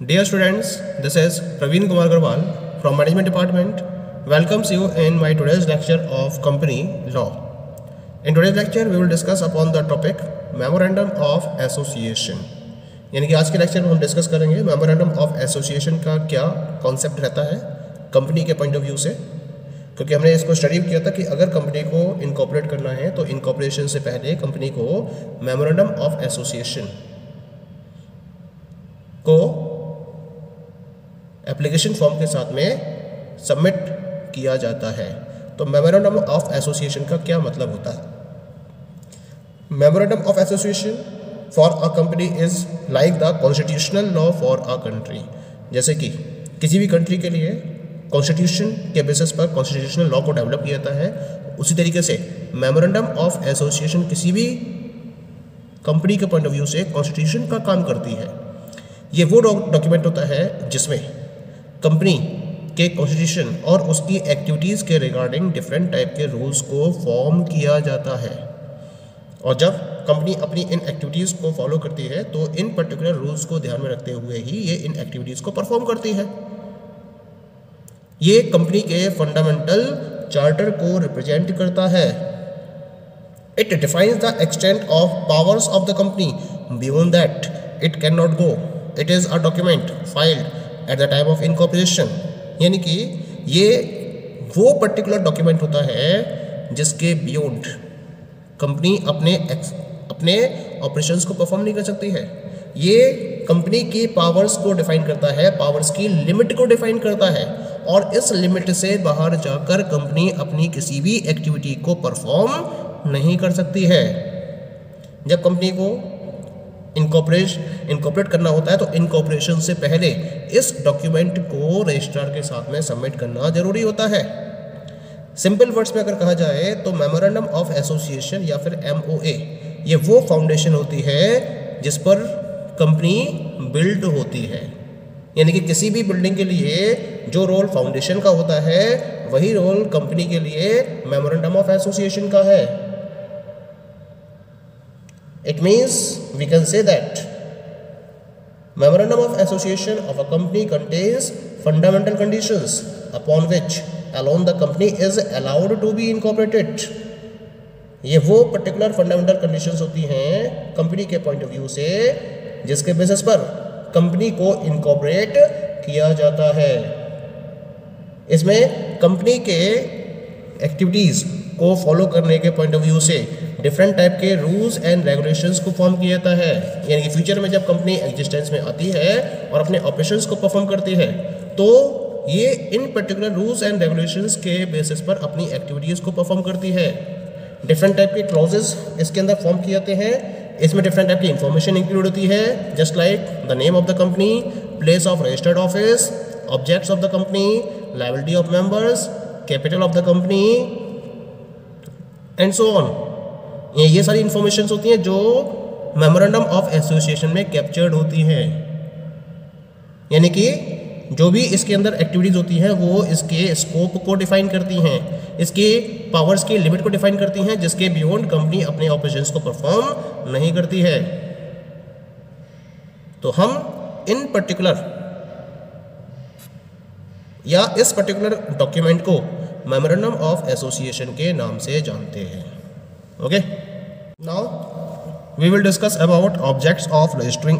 Dear students, this is Praveen Kumar Agarwal from Management Department. Welcomes you in my today's lecture of Company Law. In today's lecture, we will discuss upon the topic Memorandum of Association. यानी कि आज के lecture में हम discuss करेंगे memorandum of association का क्या concept रहता है कंपनी के पॉइंट ऑफ व्यू से, क्योंकि हमने इसको स्टडी किया था कि अगर कंपनी को इनकॉर्पोरेट करना है तो इनकॉर्पोरेशन से पहले कंपनी को मेमोरेंडम ऑफ एसोसिएशन को एप्लीकेशन फॉर्म के साथ में सबमिट किया जाता है। तो मेमोरेंडम ऑफ एसोसिएशन का क्या मतलब होता है? Memorandum of association for a company is like the constitutional law for a country. जैसे कि किसी भी कंट्री के लिए कॉन्स्टिट्यूशन के बेसिस पर कॉन्स्टिट्यूशनल लॉ को डेवलप किया जाता है, उसी तरीके से मेमोरेंडम ऑफ एसोसिएशन किसी भी कंपनी के पॉइंट ऑफ व्यू से कॉन्स्टिट्यूशन का काम करती है। ये वो डॉक्यूमेंट होता है जिसमें कंपनी के कॉन्स्टिट्यूशन और उसकी एक्टिविटीज़ के रिगार्डिंग डिफरेंट टाइप के रूल्स को फॉर्म किया जाता है, और जब कंपनी अपनी इन एक्टिविटीज़ को फॉलो करती है तो इन पर्टिकुलर रूल्स को ध्यान में रखते हुए ही ये इन एक्टिविटीज़ को परफॉर्म करती है। ये कंपनी के फंडामेंटल चार्टर को रिप्रेजेंट करता है। It defines the extent of powers of the company, beyond that it can not go. It is a document filed at the time of incorporation. यानी कि ये वो पर्टिकुलर डॉक्यूमेंट होता है जिसके बियॉन्ड कंपनी अपने ऑपरेशंस को परफॉर्म नहीं कर सकती है। ये कंपनी की पावर्स को डिफाइन करता है, पावर्स की लिमिट को डिफाइन करता है, और इस लिमिट से बाहर जाकर कंपनी अपनी किसी भी एक्टिविटी को परफॉर्म नहीं कर सकती है। जब कंपनी को इनकॉर्पोरेट करना होता है तो इनकॉर्पोरेशन से पहले इस डॉक्यूमेंट को रजिस्ट्रार के साथ में सबमिट करना जरूरी होता है। सिंपल वर्ड्स में अगर कहा जाए तो मेमोरेंडम ऑफ एसोसिएशन या फिर MOA ये वो फाउंडेशन होती है जिस पर कंपनी बिल्ड होती है। यानी कि किसी भी बिल्डिंग के लिए जो रोल फाउंडेशन का होता है वही रोल कंपनी के लिए मेमोरेंडम ऑफ एसोसिएशन का है। It means we can say that memorandum of association of a company contains fundamental conditions upon which alone the company is allowed to be incorporated. ये वो पर्टिकुलर फंडामेंटल कंडीशंस होती हैं company के point of view से जिसके basis पर company को incorporate किया जाता है। इसमें कंपनी के एक्टिविटीज़ को फॉलो करने के पॉइंट ऑफ व्यू से डिफरेंट टाइप के रूल्स एंड रेगुलेशंस को फॉर्म किया जाता है। यानी कि फ्यूचर में जब कंपनी एग्जिस्टेंस में आती है और अपने ऑपरेशंस को परफॉर्म करती है तो ये इन पर्टिकुलर रूल्स एंड रेगुलेशंस के बेसिस पर अपनी एक्टिविटीज़ को परफॉर्म करती है। डिफरेंट टाइप के क्लॉजेस इसके अंदर फॉर्म किए जाते हैं। इसमें डिफरेंट टाइप की इंफॉर्मेशन इंक्लूड होती है, just like the name of the company, place of registered office, objects of the company, liability of members, capital of the company and so on. ये सारी इंफॉर्मेशन होती हैं जो मेमोरेंडम ऑफ एसोसिएशन में captured होती हैं। यानी कि जो भी इसके अंदर एक्टिविटीज़ होती हैं वो इसके स्कोप को डिफाइन करती हैं, इसके पावर्स की लिमिट को डिफाइन करती हैं, जिसके बियॉन्ड कंपनी अपने ऑपरेशंस को परफॉर्म नहीं करती है। तो हम इन पर्टिकुलर या इस पर्टिकुलर डॉक्यूमेंट को मेमोरेंडम ऑफ एसोसिएशन के नाम से जानते हैं। Okay, now we will discuss about objects of registering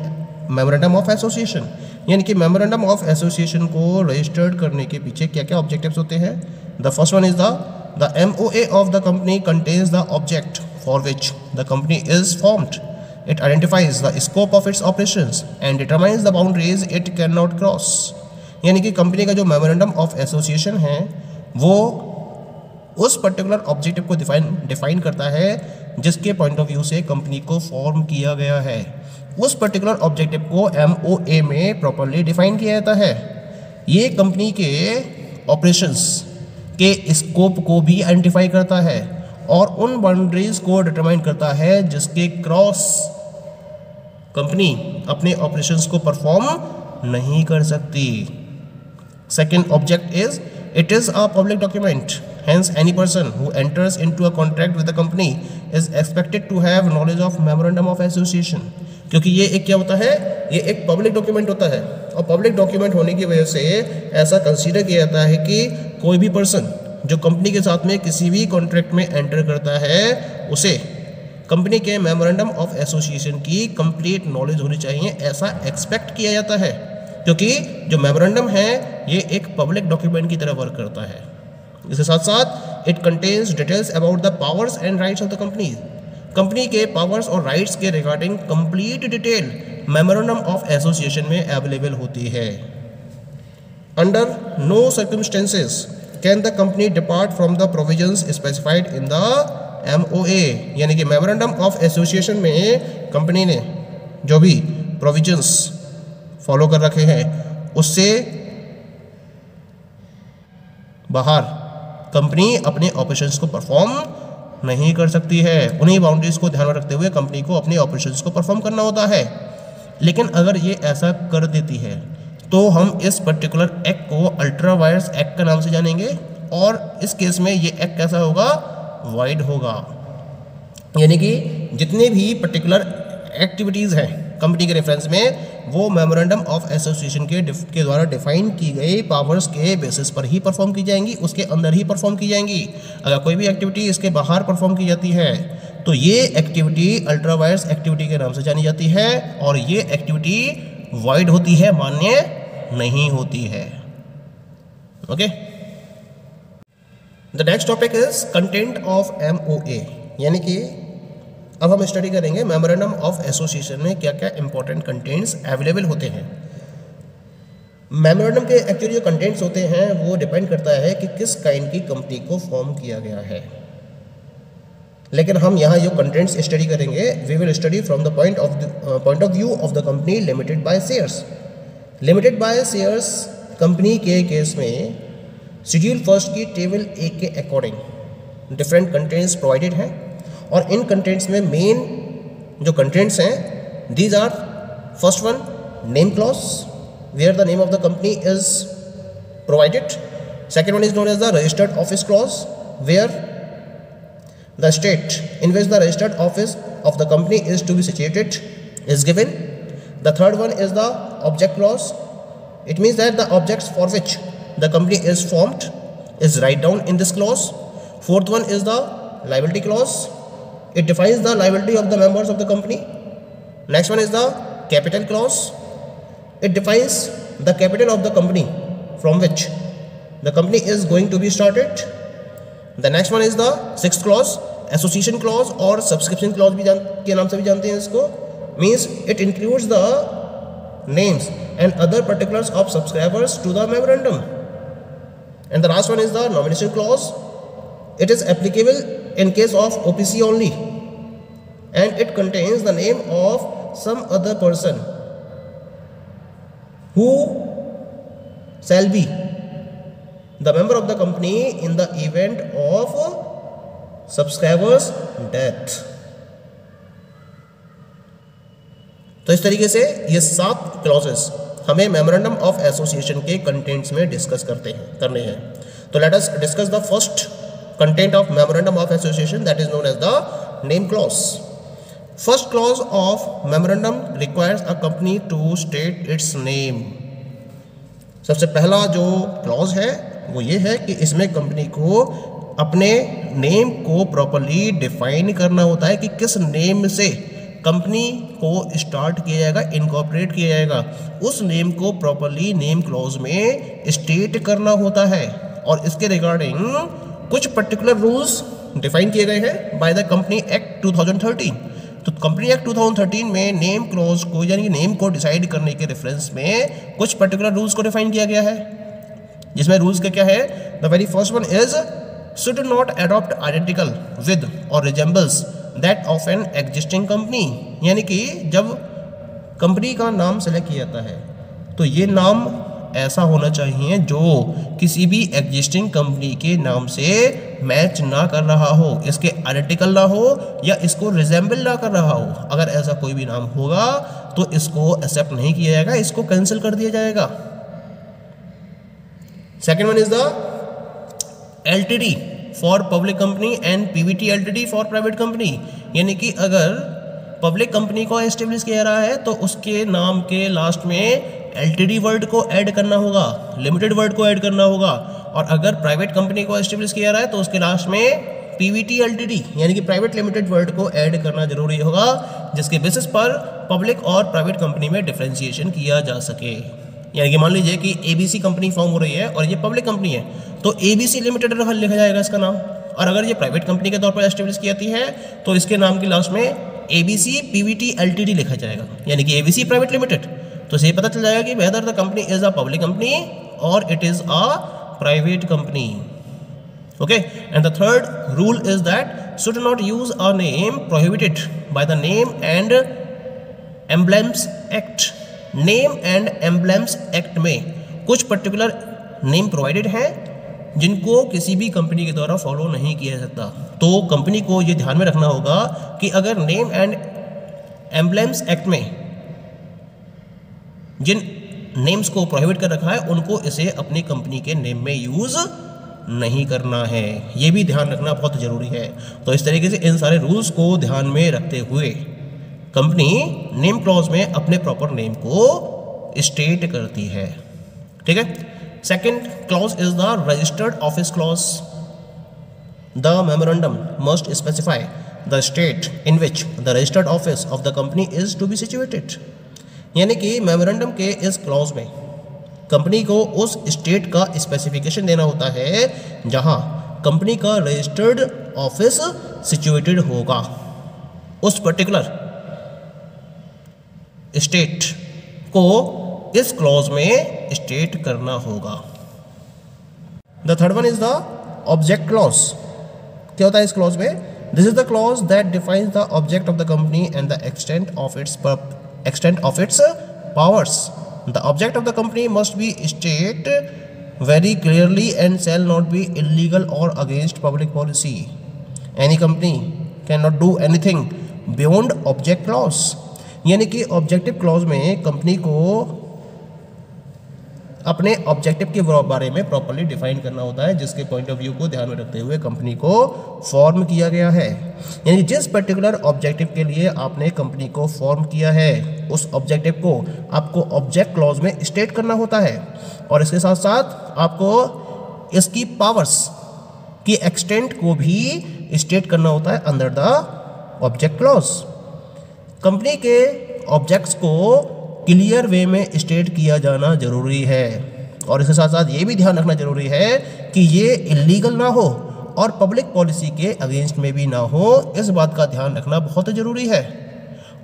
memorandum of association. यानी कि मेमोरेंडम ऑफ एसोसिएशन को रजिस्टर्ड करने के पीछे क्या क्या ऑब्जेक्टिव्स होते हैं। The first one is the MOA of the company contains the object for which the company is formed. It identifies the scope of its operations and determines the boundaries it can not cross. यानी कि company का जो memorandum of association है वो उस particular objective को define करता है जिसके पॉइंट ऑफ व्यू से कंपनी को फॉर्म किया गया है। उस पर्टिकुलर ऑब्जेक्टिव को MOA में प्रॉपर्ली डिफाइन किया जाता है। ये कंपनी के ऑपरेशंस के स्कोप को भी आइडेंटिफाई करता है और उन बाउंड्रीज को डिटरमाइन करता है जिसके क्रॉस कंपनी अपने ऑपरेशंस को परफॉर्म नहीं कर सकती। Second object is it is a public document, hence any person who enters into a contract with the company is expected to have knowledge of memorandum of association। क्योंकि ये एक क्या होता है, ये एक पब्लिक डॉक्यूमेंट होता है, और पब्लिक डॉक्यूमेंट होने की वजह से ऐसा कंसीडर किया जाता है कि कोई भी पर्सन जो कंपनी के साथ में किसी भी कॉन्ट्रैक्ट में एंटर करता है उसे कंपनी के मेमोरेंडम ऑफ एसोसिएशन की कंप्लीट नॉलेज होनी चाहिए, ऐसा एक्सपेक्ट किया जाता है, क्योंकि जो मेमोरेंडम है ये एक पब्लिक डॉक्यूमेंट की तरह वर्क करता है। इसके साथ साथ it contains details about the powers and rights of the company के पावर्स और राइट्स के regarding complete detail memorandum of association में अवेलेबल होती है। Under no circumstances can the company depart from the provisions specified in the MOA, यानी कि memorandum of association में company ने जो भी प्रोविजंस फॉलो कर रखे हैं उससे बाहर कंपनी अपने ऑपरेशंस को परफॉर्म नहीं कर सकती है। उन्हीं बाउंड्रीज को ध्यान में रखते हुए कंपनी को अपने ऑपरेशंस को परफॉर्म करना होता है। लेकिन अगर ये ऐसा कर देती है तो हम इस पर्टिकुलर एक्ट को अल्ट्रा वायर्स एक्ट का नाम से जानेंगे, और इस केस में ये एक्ट कैसा होगा, वाइड होगा। यानी कि जितने भी पर्टिकुलर एक्टिविटीज़ हैं कंपनी के रेफरेंस में वो मेमोरेंडम ऑफ एसोसिएशन के द्वारा डिफाइन की गई पावर्स के बेसिस पर ही परफॉर्म की जाएंगी, उसके अंदर ही परफॉर्म की जाएंगी। अगर कोई भी एक्टिविटी इसके बाहर परफॉर्म की जाती है तो ये एक्टिविटी अल्ट्रा वायर्स एक्टिविटी के नाम से जानी जाती है, और ये एक्टिविटी वाइड होती है, मान्य नहीं होती है। Okay, the next topic is content of MOA, यानी कि अब हम स्टडी करेंगे मेमोरेंडम ऑफ एसोसिएशन में क्या क्या इंपॉर्टेंट कंटेंट्स अवेलेबल होते हैं। मेमोरेंडम के एक्चुअली जो कंटेंट्स होते हैं वो डिपेंड करता है कि किस काइंड की कंपनी को फॉर्म किया गया है। लेकिन हम यहाँ जो कंटेंट्स स्टडी करेंगे we will study from the point of view of the company limited by shares. Limited by shares company के केस में शेड्यूल फर्स्ट की टेबल 1 के अकॉर्डिंग डिफरेंट कंटेंट्स प्रोवाइडेड हैं, और इन कंटेंट्स में मेन जो कंटेंट्स हैं these are first one name clause where the name of the company is provided, second one is known as the registered office clause where the state in which the registered office of the company is to be situated is given. The third one is the object clause. It means that the objects for which the company is formed is write down in this clause. Fourth one is the liability clause. It defines the liability of the members of the company. Next one is the capital clause. It defines the capital of the company from which the company is going to be started. The next one is the sixth clause, association clause और subscription clause भी के नाम से भी जानते हैं इसको, means it includes the names and other particulars of subscribers to the memorandum. And the last one is the nomination clause. It is applicable in case of OPC only, and it contains the name of some other person who shall be the member of the company in the event of subscriber's death. तो इस तरीके से ये 7 clauses हमें memorandum of association के contents में discuss करने हैं। तो let us discuss the first content of memorandum of association, that is known as the name clause. First clause of memorandum requires a company to state its name. सबसे पहला जो clause है वो ये है कि इसमें कंपनी को अपने नेम को प्रॉपर्ली डिफाइन करना होता है कि किस नेम से कंपनी को स्टार्ट किया जाएगा, इनकॉर्पोरेट किया जाएगा। उस नेम को प्रॉपर्ली नेम क्लॉज में स्टेट करना होता है, और इसके रिगार्डिंग कुछ पर्टिकुलर रूल्स डिफाइन किए गए हैं बाय द कंपनी एक्ट 2013। तो कंपनी एक्ट 2013 में नेम क्लॉज को यानी कि नेम को डिसाइड करने के रेफरेंस में कुछ पर्टिकुलर रूल्स को डिफाइन किया गया है, जिसमें रूल्स का क्या है, the very first one is should not adopt identical with और resembles that of an existing company. यानी कि जब कंपनी का नाम सेलेक्ट किया जाता है तो ये नाम ऐसा होना चाहिए जो किसी भी एग्जिस्टिंग कंपनी के नाम से मैच ना कर रहा हो, इसके आइडेंटिकल ना हो या इसको रिजेंबल ना कर रहा हो। अगर ऐसा कोई भी नाम होगा तो इसको एक्सेप्ट नहीं किया जाएगा, इसको कैंसिल कर दिया जाएगा। Second one is the LTD for public company and PVT LTD for private company। यानी कि अगर पब्लिक कंपनी को एस्टेब्लिश किया रहा है तो उसके नाम के लास्ट में एलटीडी वर्ड को ऐड करना होगा, लिमिटेड वर्ड को ऐड करना होगा। और अगर प्राइवेट कंपनी को एस्टेब्लिश किया रहा है तो उसके लास्ट में पीवीटी एलटीडी यानी कि प्राइवेट लिमिटेड वर्ड को ऐड करना जरूरी होगा, जिसके बेसिस पर पब्लिक और प्राइवेट कंपनी में डिफरेंशिएशन किया जा सके। यानी कि मान लीजिए कि एबीसी कंपनी फॉर्म हो रही है और ये पब्लिक कंपनी है तो एबीसी लिमिटेड लिखा जाएगा इसका नाम। और अगर ये प्राइवेट कंपनी के तौर पर एस्टेब्लिश की जाती है तो इसके नाम के लास्ट में एबीसी पीवीटी एलटीडी लिखा जाएगा, यानी कि एबीसी प्राइवेट लिमिटेड। तो इसे पता चल जाएगा कि whether the company is a public company और it is a private company. Okay, and the third rule is that should not use a name prohibited by the Name and Emblems Act. Name and Emblems Act में कुछ particular name provided हैं जिनको किसी भी company के द्वारा follow नहीं किया जा सकता। तो कंपनी को ये ध्यान में रखना होगा कि अगर नेम एंड एम्बलेम्स एक्ट में जिन नेम्स को प्रोहिबिट कर रखा है उनको इसे अपनी कंपनी के नेम में यूज नहीं करना है, ये भी ध्यान रखना बहुत ज़रूरी है। तो इस तरीके से इन सारे रूल्स को ध्यान में रखते हुए कंपनी नेम क्लॉज में अपने प्रॉपर नेम को स्टेट करती है। ठीक है। Second clause is the registered office clause. The memorandum must specify the state in which the registered office of the company is to be situated. यानी कि memorandum के इस क्लॉज में कंपनी को उस स्टेट का स्पेसिफिकेशन देना होता है जहां कंपनी का रजिस्टर्ड ऑफिस सिचुएटेड होगा। उस पर्टिकुलर स्टेट को इस क्लॉज में स्टेट करना होगा। The third one is the object clause. क्या होता है इस क्लॉज में? This is the clause that defines the object of the company and the extent of its powers. The object of the company must be stated very clearly and shall not be illegal or against public policy. Any company cannot do anything beyond object clause. यानी कि objective clause में company को अपने objective के बारे में properly define करना होता है, जिसके पॉइंट ऑफ व्यू को ध्यान में रखते हुए कंपनी को फॉर्म किया गया है। यानी जिस पर्टिकुलर ऑब्जेक्टिव के लिए आपने कंपनी को फॉर्म किया है उस ऑब्जेक्टिव को आपको ऑब्जेक्ट क्लॉज में स्टेट करना होता है और इसके साथ साथ आपको इसकी पावर्स की एक्सटेंट को भी स्टेट करना होता है under the object clause. Company के ऑब्जेक्ट्स को क्लियर वे में स्टेट किया जाना जरूरी है और इसके साथ साथ ये भी ध्यान रखना जरूरी है कि ये इलीगल ना हो और पब्लिक पॉलिसी के अगेंस्ट में भी ना हो। इस बात का ध्यान रखना बहुत जरूरी है।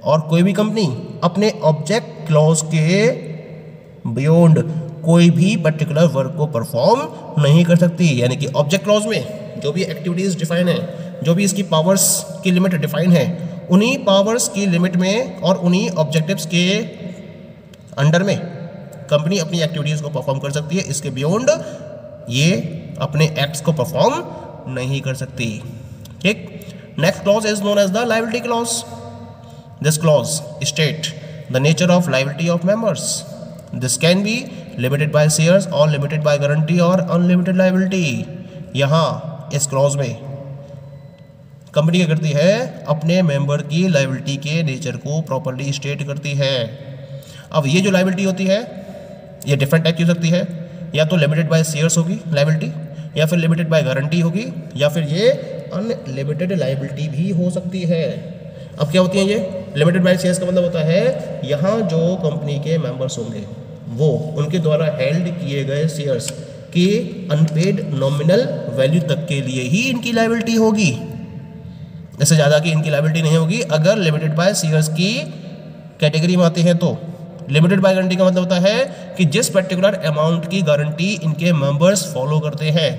और कोई भी कंपनी अपने ऑब्जेक्ट क्लॉज के बियॉन्ड कोई भी पर्टिकुलर वर्क को परफॉर्म नहीं कर सकती। यानी कि ऑब्जेक्ट क्लॉज में जो भी एक्टिविटीज़ डिफाइन है, जो भी इसकी पावर्स की लिमिट डिफाइन है, उन्हीं पावर्स की लिमिट में और उन्हीं ऑब्जेक्टिव्स के अंडर में कंपनी अपनी एक्टिविटीज़ को परफॉर्म कर सकती है। इसके बियॉन्ड ये अपने एक्ट्स को परफॉर्म नहीं कर सकती। ठीक। Next clause is known as the liability clause. This clause state the nature of liability of members. This can be limited by shares और लिमिटेड बाय गारंटी और अनलिमिटेड लायबिलिटी। यहाँ इस क्लॉज में कंपनी क्या करती है? अपने मेंबर की लायबिलिटी के नेचर को प्रॉपर्ली स्टेट करती है। अब ये जो लायबिलिटी होती है ये डिफरेंट टाइप की हो सकती है, या तो लिमिटेड बाय शेयर्स होगी लायबिलिटी, या फिर लिमिटेड बाय गारंटी होगी, या फिर ये अनलिमिटेड लायबिलिटी भी हो सकती है। अब क्या होती है ये लिमिटेड बाय शेयर्स का मतलब होता है यहाँ जो कंपनी के मेंबर्स होंगे वो उनके द्वारा हेल्ड किए गए शेयर्स की अनपेड नॉमिनल वैल्यू तक के लिए ही इनकी लायबिलिटी होगी, इससे ज़्यादा की इनकी लायबिलिटी नहीं होगी। अगर लिमिटेड बाय शेयर्स की कैटेगरी में आते हैं तो लिमिटेड बाय गारंटी का मतलब होता है कि जिस पर्टिकुलर अमाउंट की गारंटी इनके मेंबर्स फॉलो करते हैं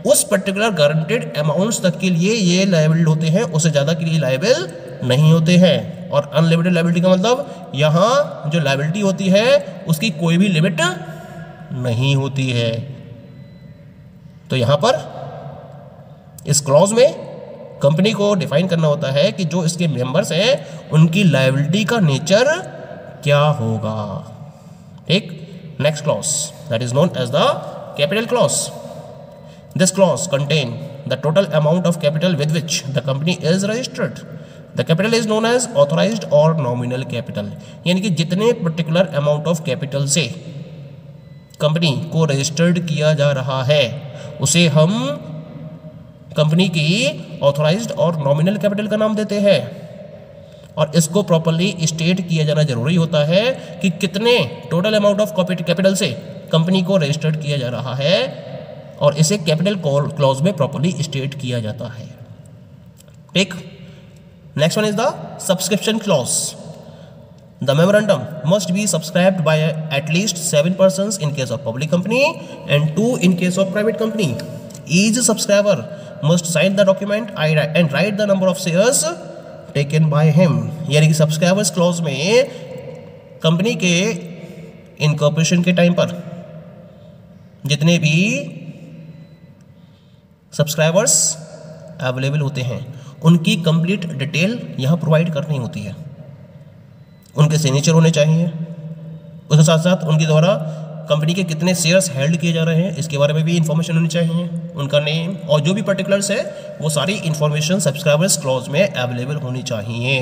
उस पर्टिकुलर गारंटेड अमाउंट्स तक के लिए ये लायबल होते हैं, उससे ज़्यादा के लिए लायबल नहीं होते हैं। और अनलिमिटेड लायबिलिटी का मतलब यहाँ जो लायबिलिटी होती है उसकी कोई भी लिमिट नहीं होती है। तो यहाँ पर इस क्लॉज में कंपनी को डिफाइन करना होता है कि जो इसके मेंबर्स हैं उनकी लायबिलिटी का नेचर क्या होगा। ठीक। Next clause that is known as the capital clause. This clause contain the total amount of capital with which the company is registered. The capital is known as authorised और nominal capital, यानी कि जितने particular amount of capital से company को registered किया जा रहा है उसे हम कंपनी की ऑथोराइज्ड और नॉमिनल कैपिटल का नाम देते हैं। और इसको प्रॉपर्ली स्टेट किया जाना जरूरी होता है कि कितने टोटल अमाउंट ऑफ कैपिटल से कंपनी को रजिस्टर्ड किया जा रहा है, और इसे कैपिटल क्लॉज में प्रॉपर्ली स्टेट किया जाता है। ठीक, next one is the subscription clause. The memorandum must be subscribed by at least 7 persons in case of public company and 2 in case of private company. Each subscriber must sign the document and write the number of shares taken by him. यानी कि subscribers clause में company के incorporation के time पर जितने भी subscribers available होते हैं उनकी कंप्लीट डिटेल यहाँ प्रोवाइड करनी होती है। उनके सिग्नेचर होने चाहिए, उसके साथ साथ उनके द्वारा कंपनी के कितने शेयर्स हेल्ड किए जा रहे हैं इसके बारे में भी इंफॉर्मेशन होनी चाहिए, उनका नेम और जो भी पर्टिकुलर्स है वो सारी इंफॉर्मेशन सब्सक्राइबर्स क्लॉज में अवेलेबल होनी चाहिए।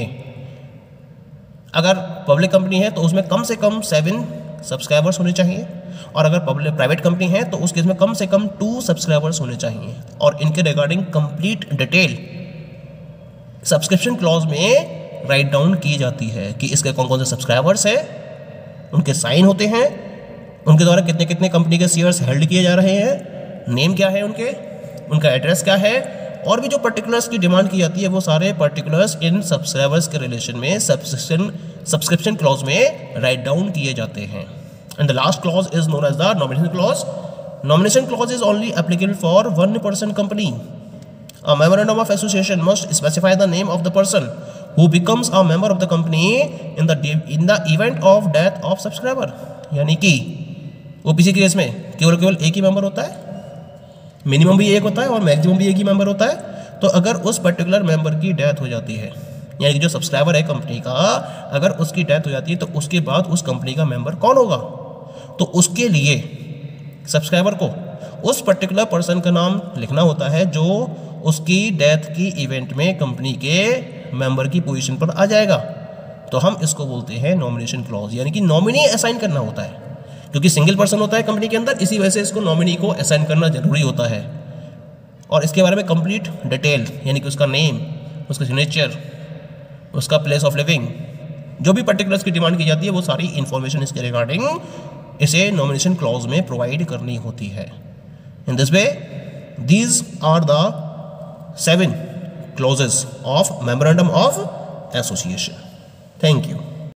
अगर पब्लिक कंपनी है तो उसमें कम से कम 7 सब्सक्राइबर्स होने चाहिए, और अगर प्राइवेट कंपनी है तो उस केस में कम से कम 2 सब्सक्राइबर्स होने चाहिए, और इनके regarding complete detail subscription clause में राइट डाउन की जाती है कि इसके कौन कौन से सब्सक्राइबर्स हैं, उनके साइन होते हैं, उनके द्वारा कितने कितने कंपनी के शेयर्स हेल्ड किए जा रहे हैं, नेम क्या है उनका एड्रेस क्या है, और भी जो पर्टिकुलर्स की डिमांड की जाती है वो सारे पर्टिकुलर्स इन सब्सक्राइबर्स के रिलेशन में सब्सक्रिप्शन क्लॉज में राइट डाउन किए जाते हैं। And the last clause is known as the nomination clause. Nomination clause is only applicable for 1 person company. A memorandum of association must specify the name of the person who becomes a member of the company in the event of death of subscriber. यानी कि OPC के case में केवल एक ही member होता है, minimum भी एक होता है और मैक्सिमम भी एक ही मेंबर होता है। तो अगर उस पर्टिकुलर मेंबर की डेथ हो जाती है, यानी कि जो सब्सक्राइबर है कंपनी का, अगर उसकी डेथ हो जाती है तो उसके बाद उस कंपनी का मेंबर कौन होगा, तो उसके लिए सब्सक्राइबर को उस पर्टिकुलर पर्सन का नाम लिखना होता है जो उसकी डेथ की इवेंट में कंपनी के मेंबर की पोजीशन पर आ जाएगा। तो हम इसको बोलते हैं नॉमिनेशन क्लॉज, यानी कि नॉमिनी असाइन करना होता है, क्योंकि सिंगल पर्सन होता है कंपनी के अंदर, इसी वजह से इसको नॉमिनी को असाइन करना जरूरी होता है। और इसके बारे में कंप्लीट डिटेल, यानी कि उसका नेम, उसका सिग्नेचर, उसका प्लेस ऑफ लिविंग, जो भी पर्टिकुलर्स की डिमांड की जाती है वो सारी इंफॉर्मेशन इसके रिगार्डिंग इसे नॉमिनेशन क्लॉज में प्रोवाइड करनी होती है। In this way these are the 7 clauses of memorandum of association. Thank you.